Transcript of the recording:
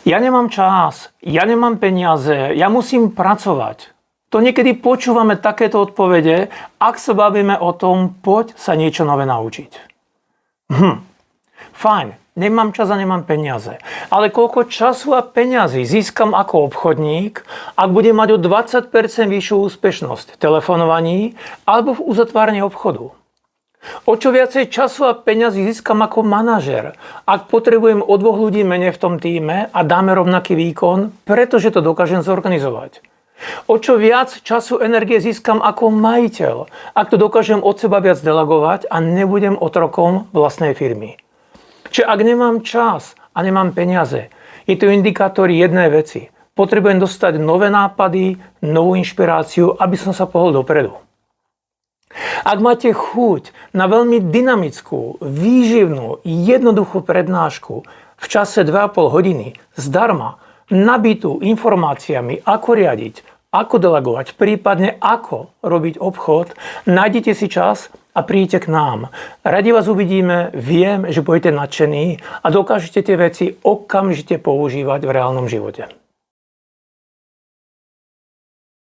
Ja nemám čas, ja nemám peniaze, ja musím pracovať. To niekedy počúvame takéto odpovede, ak sa bavíme o tom, poď sa niečo nové naučiť. Fajn, nemám čas a nemám peniaze. Ale koľko času a peňazí získam ako obchodník, ak budem mať o 20% vyššiu úspešnosť v telefonovaní alebo v uzatváraní obchodu? O čo viacej času a peňazí získam ako manažer, ak potrebujem o 2 ľudí menej v tom tíme a dáme rovnaký výkon, pretože to dokážem zorganizovať? O čo viac času energie získam ako majiteľ, ak to dokážem od seba viac delegovať a nebudem otrokom vlastnej firmy? Čiže ak nemám čas a nemám peniaze, je to indikátor jednej veci. Potrebujem dostať nové nápady, novú inšpiráciu, aby som sa pohol dopredu. Ak máte chuť na veľmi dynamickú, výživnú, jednoduchú prednášku v čase 2,5 hodiny zdarma, nabitú informáciami, ako riadiť, ako delegovať, prípadne ako robiť obchod, nájdete si čas a príďte k nám. Radi vás uvidíme, viem, že budete nadšení a dokážete tie veci okamžite používať v reálnom živote.